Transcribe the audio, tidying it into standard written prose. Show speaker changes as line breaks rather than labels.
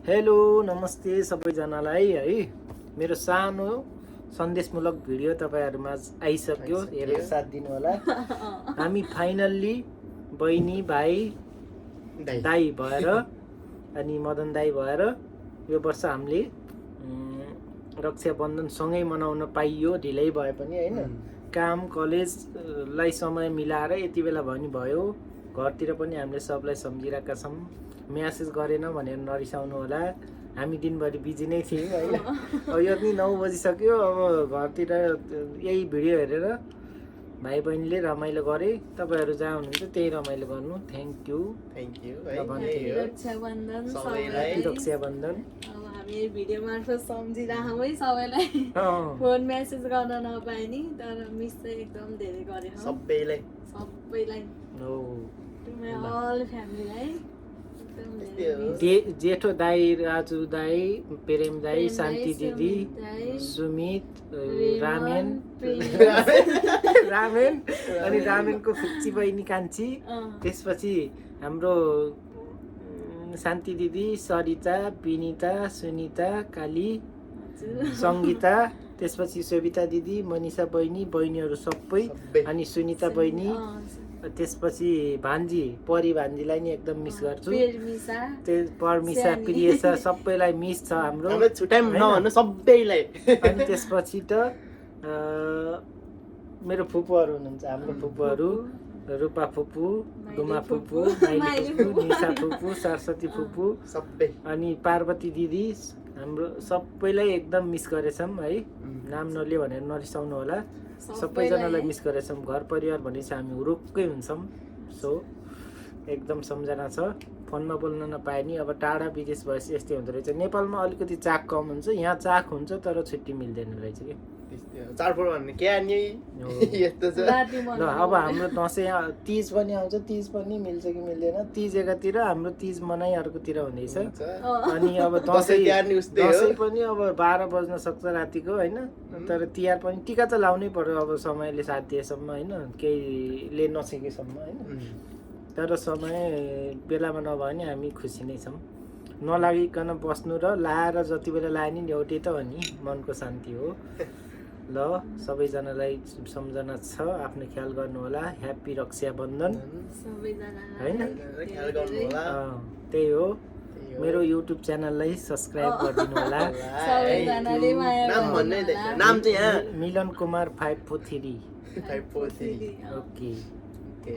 Hello नमस्ते सबैजनालाई है। मेरो सानो सन्देशमूलक भिडियो तपाईहरुमाझ आइसक्यो, हेरेर साथ दिनु होला। हामी फाइनल्ली बहिनी भाइ दाइ भएर अनि मदन दाइ भएर यो वर्ष हामीले रक्षा बन्धन सँगै मनाउन पाइयो, ढिलै भए पनि हैन। काम कलेजलाई समय मिलाएर यति बेला भनी भयो। घरतिर पनि हामीले सबलाई सम्झिरहेका छौं। मेसेज गरेन भनेर नरिसाउनु होला, हामी दिनभरि बिजी नै थियौँ हैन। अब यो पनि 9 बजिसक्यो। अब घरतिर यही भिडियो हेरेर भाइ बहिनीले रमाइलो गरे। तपाईहरु जहाँ हुनुहुन्छ त्यही रमाइलो गर्नु। थ्यांक यू रक्षा बन्धन।
अब हामी भिडियो मार्फत सम्झिराखौँ है सबैलाई। फोन मेसेज गर्न नपाए नि, तर मिस चाहिँ एकदम धेरै गरे हौ सबैलाई
हो।
टुमे अल फ्यामिलीलाई
जेठो दाई, राजु दाई, प्रेम दाई, शान्ति दिदी, सुमित, रामेन अनि रामेनको फुच्ची बहिनी कान्छी, त्यसपछि हाम्रो शान्ति दिदी, सरिता, विनिता, सुनिता, काली, संगीता, त्यसपछि सोभिता दिदी, मनिषा बहिनी, बहिनीहरू सबै, अनि सुनिता बहिनी, त्यसपछि भान्जी परी भान्जीलाई नि एकदम मिस गर्छु। परमिसा, प्रियसा सबैलाई मिस छ हाम्रो सबैलाई। अनि त्यसपछि त मेरो फुपूहरू हुनुहुन्छ, हाम्रो फुपूहरू रूपा फुपू, डुमा फुपू, माइली फुपू, निशा फुपू, सरस्वती फुपू सबै, अनि पार्वती दिदी, हाम्रो सबैलाई एकदम मिस गरेछौं है। नाम नलियो भनेर नरिसाउनु होला। सबैजनालाई मिस गरेछौं। घर परिवार भनेपछि हामी हुरुक्कै हुन्छौं। सो एकदम सम्झना छ। फोनमा बोल्न नपाए नि अब टाढा विदेश भएपछि यस्तै हुँदो रहेछ। नेपालमा अलिकति चाख कम हुन्छ, यहाँ चाख हुन्छ तर छुट्टी मिल्दैन रहेछ के।
चाडपर्व भन्ने के नि यस्तो छ।
ल अब हाम्रो दसैँ तीज पनि आउँछ, तीज पनि मिल्छ कि मिल्दैन। तीज एकातिर हाम्रो तीज मनाइ अर्कोतिर हुँदैछ। अनि अब दसैँ पनि अब 12 बज्न सक्छ रातिको हैन। तर तिहार पनि टीका त लाउनै पर्यो अब समयले साथ दिएसम्म हैन, केहीले नसिकेसम्म हैन। तर समय बेलामा नभए पनि हामी खुसी नै छौं। नलागिकन बस्नु र लाएर जति बेला लाए नि एउटै त हो नि, मनको शान्ति हो। ल सबैजनालाई सम्झना छ, आफ्नो ख्याल गर्नु होला। ह्यापी रक्षा बन्धन हैन। त्यही हो। मेरो युट्युब च्यानललाई सब्स्क्राइब गरिदिनु होला।
नाम चाहिँ यहाँ
मिलन कुमार 543। ओके।